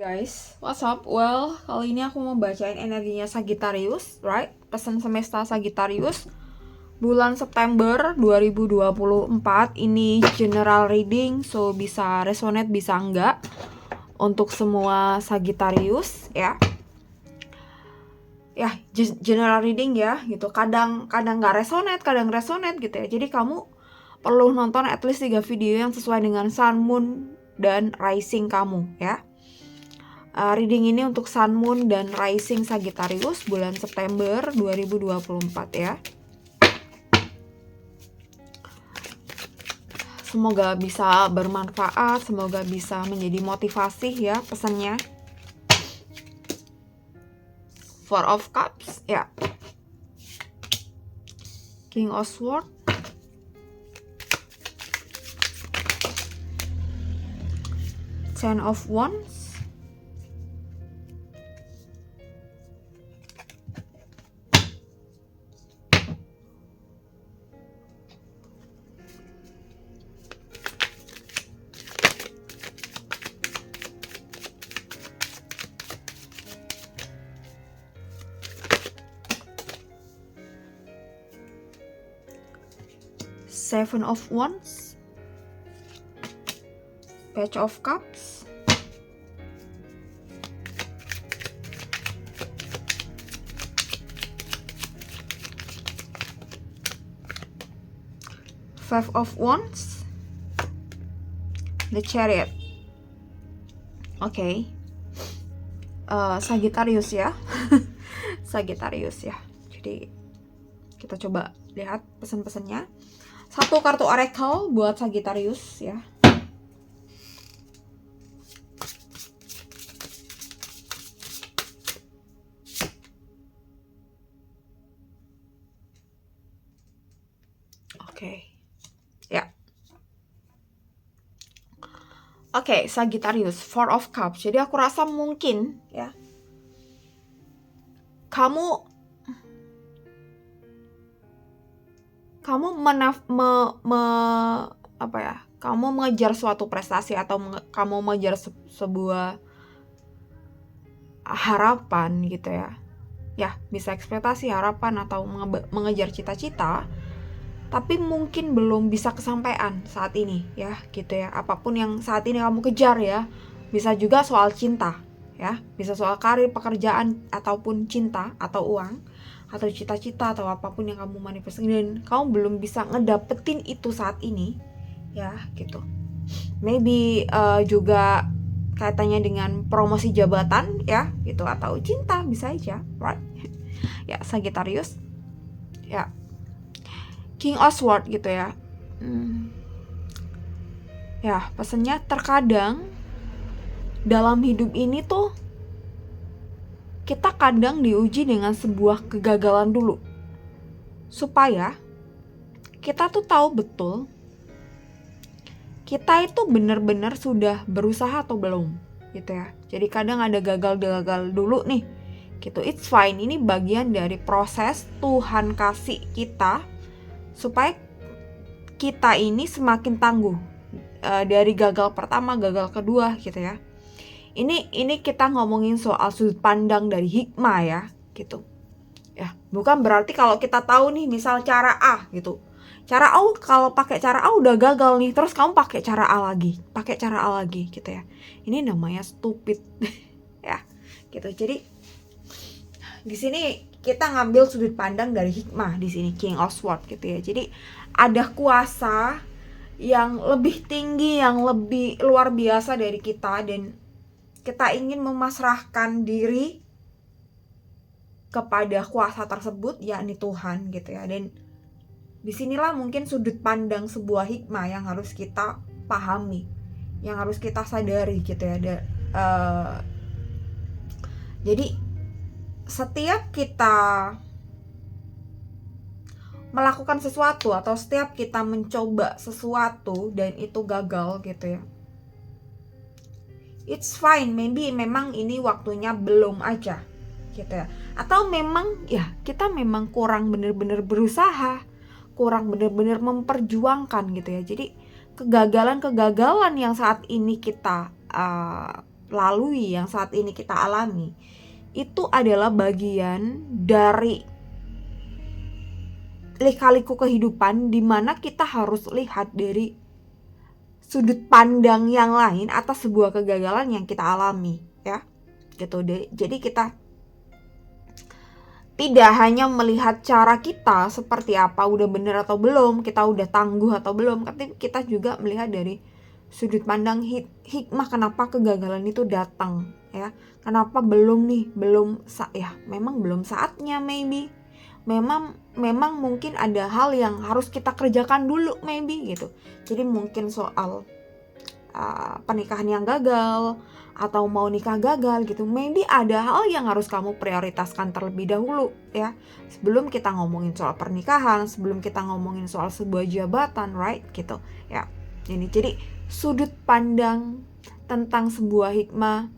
Guys, what's up? Well, kali ini aku mau bacain energinya Sagittarius, right? Pesan semesta Sagittarius bulan September 2024. Ini general reading, so bisa resonate, bisa enggak untuk semua Sagittarius, ya. Ya, general reading ya, gitu. Kadang nggak resonate, kadang resonate gitu ya. Jadi kamu perlu nonton at least 3 video yang sesuai dengan Sun, Moon, dan Rising kamu, ya. Reading ini untuk Sun, Moon, dan Rising Sagittarius bulan September 2024 ya. Semoga bisa bermanfaat, semoga bisa menjadi motivasi ya pesannya. Four of Cups ya. King of Swords. Ten of Wands. Seven of Wands. Page of Cups. Five of Wands. The Chariot. Oke. Sagittarius ya. Sagittarius ya. Jadi kita coba lihat pesan-pesannya. Satu kartu Oracle buat Sagittarius ya. Oke. Ya. Oke, Sagittarius, Four of Cups. Jadi aku rasa mungkin ya kamu kamu mengejar suatu prestasi atau kamu mengejar sebuah harapan gitu ya. Ya, bisa ekspektasi, harapan, atau mengejar cita-cita, tapi mungkin belum bisa kesampaian saat ini ya, gitu ya. Apapun yang saat ini kamu kejar ya, bisa juga soal cinta ya, bisa soal karir, pekerjaan, ataupun cinta, atau uang, atau cita-cita, atau apapun yang kamu manifestasi dan kamu belum bisa ngedapetin itu saat ini ya, gitu. Maybe juga kaitannya dengan promosi jabatan ya, gitu, atau cinta, bisa aja, right? Ya, Sagittarius ya. King of Swords gitu ya. Ya, pesannya terkadang dalam hidup ini tuh kita kadang diuji dengan sebuah kegagalan dulu, supaya kita tuh tahu betul kita itu benar-benar sudah berusaha atau belum, gitu ya. Jadi kadang ada gagal dulu nih, gitu. It's fine, ini bagian dari proses Tuhan kasih kita supaya kita ini semakin tangguh, dari gagal pertama, gagal kedua, gitu ya. Ini kita ngomongin soal sudut pandang dari hikmah ya, gitu. Ya, bukan berarti kalau kita tahu nih misal cara A gitu. Cara A, kalau pakai cara A udah gagal nih, terus kamu pakai cara A lagi, gitu ya. Ini namanya stupid. Ya, gitu. Jadi di sini kita ngambil sudut pandang dari hikmah di sini, King of Swords gitu ya. Jadi ada kuasa yang lebih tinggi, yang lebih luar biasa dari kita, dan kita ingin memasrahkan diri kepada kuasa tersebut, yakni Tuhan gitu ya. Dan disinilah mungkin sudut pandang sebuah hikmah yang harus kita pahami, yang harus kita sadari gitu ya. Jadi setiap kita melakukan sesuatu atau setiap kita mencoba sesuatu dan itu gagal gitu ya, it's fine, maybe memang ini waktunya belum aja gitu ya. Atau memang ya kita memang kurang bener-bener berusaha, kurang bener-bener memperjuangkan gitu ya. Jadi kegagalan yang saat ini kita lalui, yang saat ini kita alami, itu adalah bagian dari lika-liku kehidupan, dimana kita harus lihat dari sudut pandang yang lain atas sebuah kegagalan yang kita alami, ya gitu. Jadi kita tidak hanya melihat cara kita seperti apa, udah bener atau belum, kita udah tangguh atau belum, tapi kita juga melihat dari sudut pandang hikmah kenapa kegagalan itu datang, ya. Kenapa memang belum saatnya, maybe. Memang mungkin ada hal yang harus kita kerjakan dulu, maybe gitu. Jadi mungkin soal pernikahan yang gagal, atau mau nikah gagal gitu, maybe ada hal yang harus kamu prioritaskan terlebih dahulu, ya, sebelum kita ngomongin soal pernikahan, sebelum kita ngomongin soal sebuah jabatan, right, gitu, ya. Jadi sudut pandang tentang sebuah hikmah,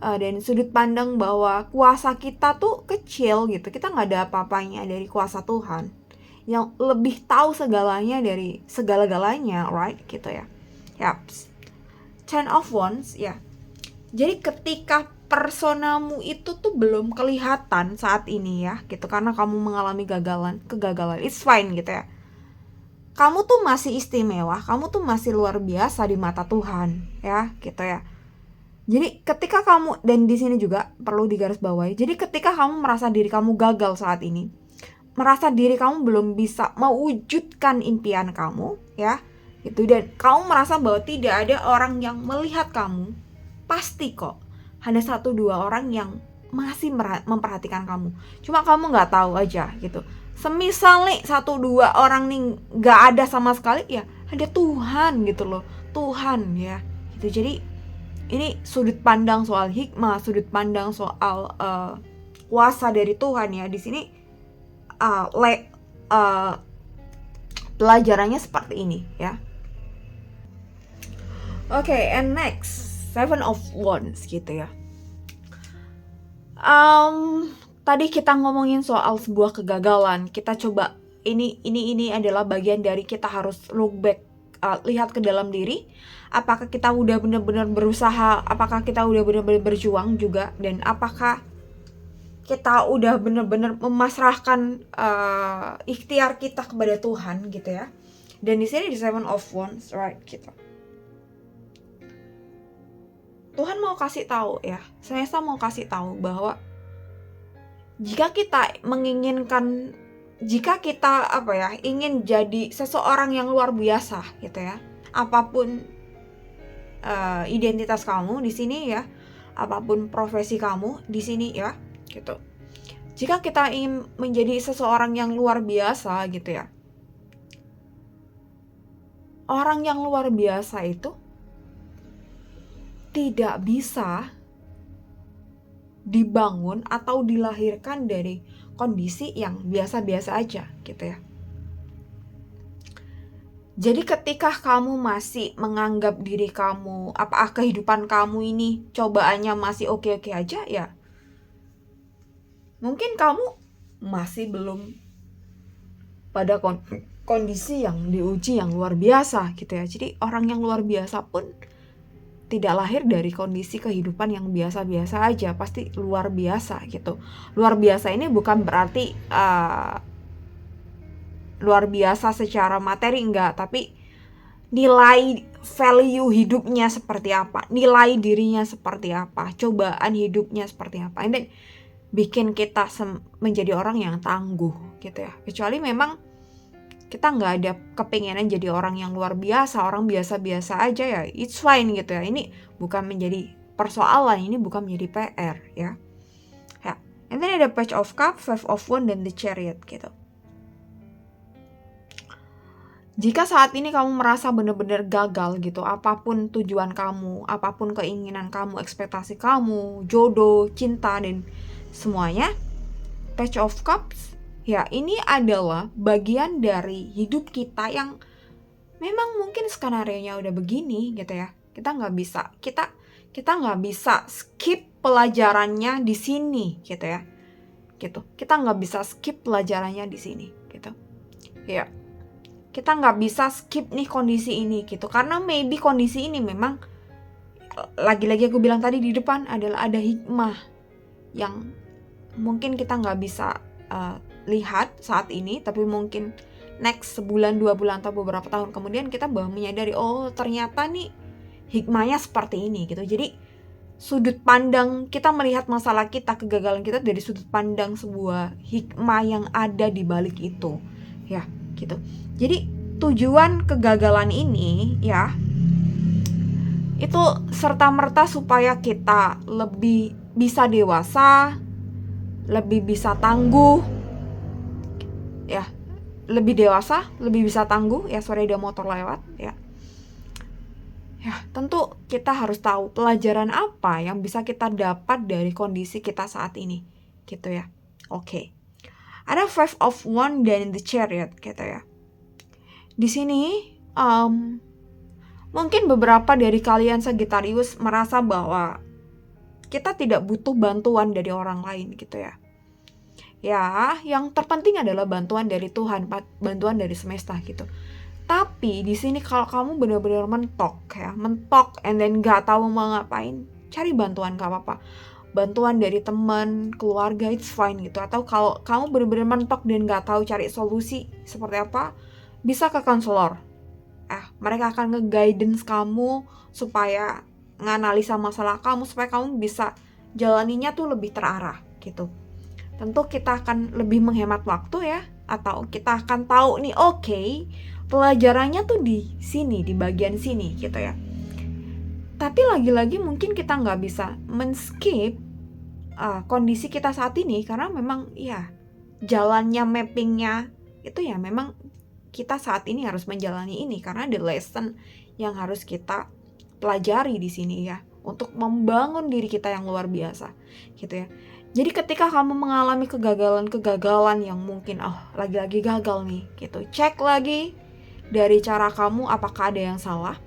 dan sudut pandang bahwa kuasa kita tuh kecil gitu, kita nggak ada apa-apanya dari kuasa Tuhan yang lebih tahu segalanya dari segala-galanya, right, gitu ya. Yaps. 10 of Wands, ya. Jadi ketika personamu itu tuh belum kelihatan saat ini, ya gitu, karena kamu mengalami kegagalan, it's fine gitu ya. Kamu tuh masih istimewa, kamu tuh masih luar biasa di mata Tuhan, ya gitu ya. Jadi ketika kamu, dan di sini juga perlu digarisbawahi, jadi ketika kamu merasa diri kamu gagal saat ini, merasa diri kamu belum bisa mewujudkan impian kamu, ya gitu, dan kamu merasa bahwa tidak ada orang yang melihat kamu, pasti kok ada 1-2 orang yang masih memperhatikan kamu. Cuma kamu nggak tahu aja gitu. Semisal nih 1-2 orang nih nggak ada sama sekali, ya ada Tuhan gitu loh, Tuhan, ya gitu. Jadi ini sudut pandang soal hikmah, sudut pandang soal kuasa dari Tuhan, ya. Di sini pelajarannya seperti ini, ya. Oke, and next 7 of Wands gitu ya. Tadi kita ngomongin soal sebuah kegagalan. Kita coba ini adalah bagian dari kita harus look back, lihat ke dalam diri. Apakah kita udah benar-benar berusaha? Apakah kita udah benar-benar berjuang juga? Dan apakah kita udah benar-benar memasrahkan ikhtiar kita kepada Tuhan gitu ya? Dan di sini di 7 of Wands, right, gitu. Tuhan mau kasih tahu, ya, saya mau kasih tahu bahwa jika kita menginginkan, jika kita ingin jadi seseorang yang luar biasa gitu ya, apapun identitas kamu di sini, ya, apapun profesi kamu di sini, ya gitu. Jika kita ingin menjadi seseorang yang luar biasa gitu ya, orang yang luar biasa itu tidak bisa dibangun atau dilahirkan dari kondisi yang biasa-biasa aja gitu ya. Jadi ketika kamu masih menganggap diri kamu, kehidupan kamu ini cobaannya masih oke-oke aja, ya mungkin kamu masih belum pada kondisi yang diuji yang luar biasa gitu ya. Jadi orang yang luar biasa pun tidak lahir dari kondisi kehidupan yang biasa-biasa aja, pasti luar biasa gitu. Luar biasa ini bukan berarti luar biasa secara materi, enggak, tapi nilai value hidupnya seperti apa, nilai dirinya seperti apa, cobaan hidupnya seperti apa, ini bikin kita menjadi orang yang tangguh gitu ya. Kecuali memang kita nggak ada kepinginan jadi orang yang luar biasa, orang biasa-biasa aja, ya it's fine gitu ya. Ini bukan menjadi persoalan, ini bukan menjadi PR, ya. And then ada Page of Cups, 5 of Wands, dan The Chariot gitu. Jika saat ini kamu merasa benar-benar gagal gitu, apapun tujuan kamu, apapun keinginan kamu, ekspektasi kamu, jodoh, cinta, dan semuanya, Page of Cups, ya ini adalah bagian dari hidup kita yang memang mungkin skenario-nya udah begini gitu ya. Kita nggak bisa skip pelajarannya di sini gitu ya. Gitu. Kita nggak bisa skip pelajarannya di sini gitu. Ya. Kita nggak bisa skip nih kondisi ini gitu, karena maybe kondisi ini memang lagi-lagi aku bilang tadi di depan adalah ada hikmah yang mungkin kita nggak bisa lihat saat ini, tapi mungkin next sebulan, 2 bulan, atau beberapa tahun kemudian kita baru menyadari, oh ternyata nih hikmahnya seperti ini gitu. Jadi sudut pandang kita melihat masalah kita, kegagalan kita dari sudut pandang sebuah hikmah yang ada di balik itu, ya gitu. Jadi tujuan kegagalan ini ya itu serta-merta supaya kita lebih bisa dewasa, lebih bisa tangguh, ya lebih dewasa, lebih bisa tangguh. Ya sorry ada motor lewat ya. Ya, tentu kita harus tahu pelajaran apa yang bisa kita dapat dari kondisi kita saat ini, gitu ya. Oke. Ada 5 of Wands dan the Chariot, gitu ya. Di sini, mungkin beberapa dari kalian Sagittarius merasa bahwa kita tidak butuh bantuan dari orang lain, gitu ya. Ya, yang terpenting adalah bantuan dari Tuhan, bantuan dari semesta, gitu. Tapi di sini kalau kamu benar-benar mentok and then gak tahu mau ngapain, cari bantuan, gak apa-apa. Bantuan dari teman, keluarga, it's fine gitu. Atau kalau kamu benar-benar mentok dan gak tahu cari solusi seperti apa, bisa ke konselor. Mereka akan nge-guidance kamu supaya nganalisa masalah kamu, supaya kamu bisa jalaninya tuh lebih terarah gitu. Tentu kita akan lebih menghemat waktu ya, atau kita akan tahu nih, oke, pelajarannya tuh di sini, di bagian sini gitu ya. Tapi lagi-lagi mungkin kita nggak bisa men-skip kondisi kita saat ini, karena memang ya jalannya, mappingnya itu ya memang kita saat ini harus menjalani ini, karena the lesson yang harus kita pelajari di sini ya, untuk membangun diri kita yang luar biasa gitu ya. Jadi ketika kamu mengalami kegagalan yang mungkin lagi-lagi gagal nih gitu, cek lagi dari cara kamu apakah ada yang salah.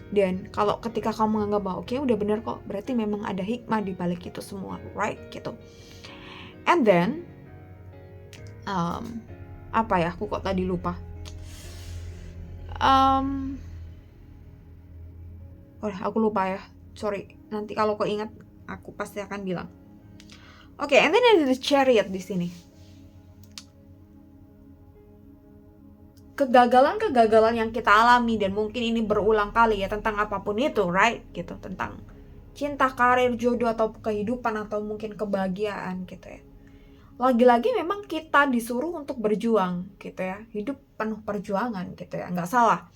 Dan kalau ketika kamu menganggap bahwa oke, udah bener kok, berarti memang ada hikmah di balik itu semua, right gitu. And then apa ya, aku kok tadi lupa. Aku lupa ya, sorry. Nanti kalau keinget aku pasti akan bilang. Oke, and then ada the Chariot di sini. Kegagalan yang kita alami dan mungkin ini berulang kali ya, tentang apapun itu, right? Gitu, tentang cinta, karir, jodoh, atau kehidupan, atau mungkin kebahagiaan gitu ya. Lagi-lagi memang kita disuruh untuk berjuang gitu ya. Hidup penuh perjuangan gitu ya, nggak salah.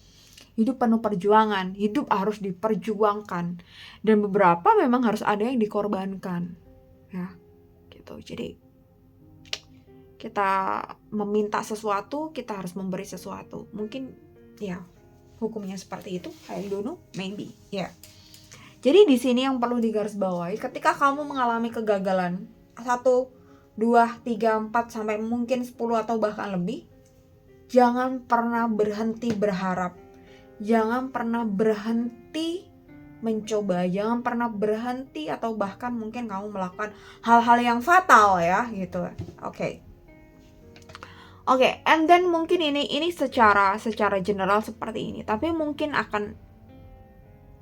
Hidup penuh perjuangan, hidup harus diperjuangkan. Dan beberapa memang harus ada yang dikorbankan ya, gitu. Jadi kita meminta sesuatu, kita harus memberi sesuatu. Mungkin ya hukumnya seperti itu. I don't know, maybe ya. Jadi di sini yang perlu digarisbawahi, ketika kamu mengalami kegagalan 1, 2, 3, 4 sampai mungkin 10 atau bahkan lebih, jangan pernah berhenti berharap. Jangan pernah berhenti mencoba, jangan pernah berhenti atau bahkan mungkin kamu melakukan hal-hal yang fatal ya gitu. Oke, and then mungkin ini secara general seperti ini, tapi mungkin akan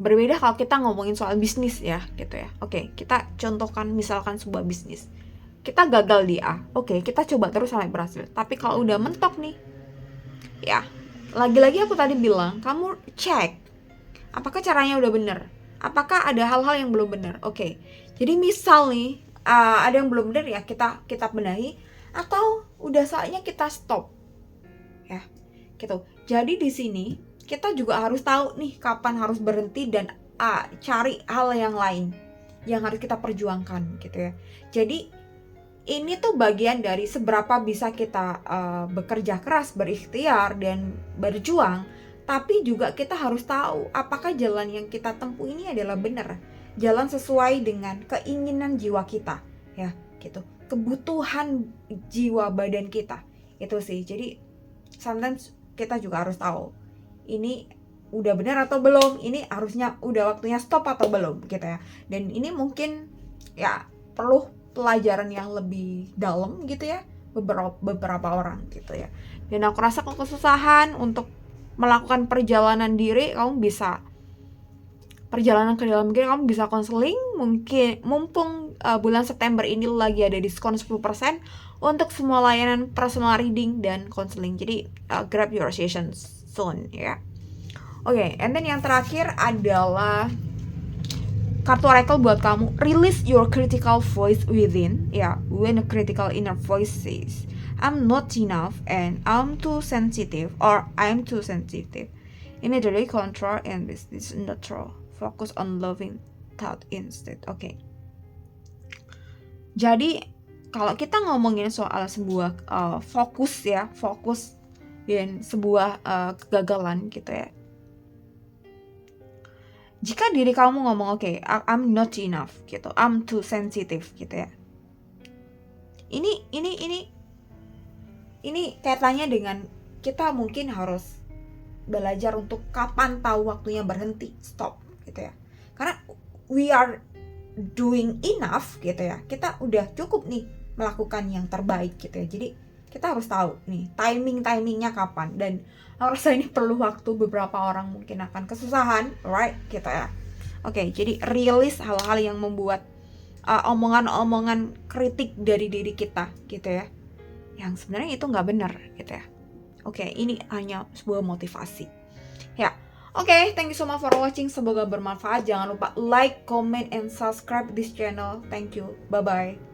berbeda kalau kita ngomongin soal bisnis ya gitu ya. Oke, kita contohkan misalkan sebuah bisnis. Kita gagal di A. Oke, kita coba terus sampai berhasil. Tapi kalau udah mentok nih, ya lagi-lagi aku tadi bilang, kamu cek apakah caranya udah bener, apakah ada hal-hal yang belum bener. Oke, jadi misal nih ada yang belum bener ya, kita benahi, atau udah saatnya kita stop ya gitu. Jadi di sini kita juga harus tahu nih kapan harus berhenti dan cari hal yang lain yang harus kita perjuangkan gitu ya. Jadi ini tuh bagian dari seberapa bisa kita bekerja keras, berikhtiar dan berjuang, tapi juga kita harus tahu apakah jalan yang kita tempuh ini adalah benar, jalan sesuai dengan keinginan jiwa kita ya gitu, kebutuhan jiwa badan kita itu sih. Jadi sometimes kita juga harus tahu ini udah benar atau belum, ini harusnya udah waktunya stop atau belum gitu ya. Dan ini mungkin ya perlu pelajaran yang lebih dalam gitu ya, beberapa orang gitu ya. Dan aku rasa kalau kesusahan untuk melakukan perjalanan diri, kamu bisa perjalanan ke dalam diri kamu bisa konseling. Mungkin mumpung bulan September ini lagi ada diskon 10% untuk semua layanan personal reading dan konseling. Jadi grab your sessions soon ya. Oke, and then yang terakhir adalah kartu oracle buat kamu. Release your critical voice within. Ya, when a critical inner voice says, I'm not enough and I'm too sensitive or I'm too sensitive. Immediately control and business neutral. Focus on loving thought instead. Oke. Jadi kalau kita ngomongin soal sebuah fokus dan sebuah kegagalan gitu ya. Jika diri kamu ngomong oke, I'm not enough gitu, I'm too sensitive gitu ya. Ini kaitannya dengan kita mungkin harus belajar untuk kapan tahu waktunya berhenti, stop gitu ya. Karena we are doing enough gitu ya. Kita udah cukup nih melakukan yang terbaik gitu ya. Jadi kita harus tahu nih timingnya kapan, dan harusnya ini perlu waktu. Beberapa orang mungkin akan kesusahan, right gitu ya. Oke, jadi rilis hal-hal yang membuat omongan-omongan kritik dari diri kita gitu ya, yang sebenarnya itu nggak benar gitu ya. Oke, ini hanya sebuah motivasi ya. Oke, thank you so much for watching. Semoga bermanfaat. Jangan lupa like, comment, and subscribe this channel. Thank you. Bye-bye.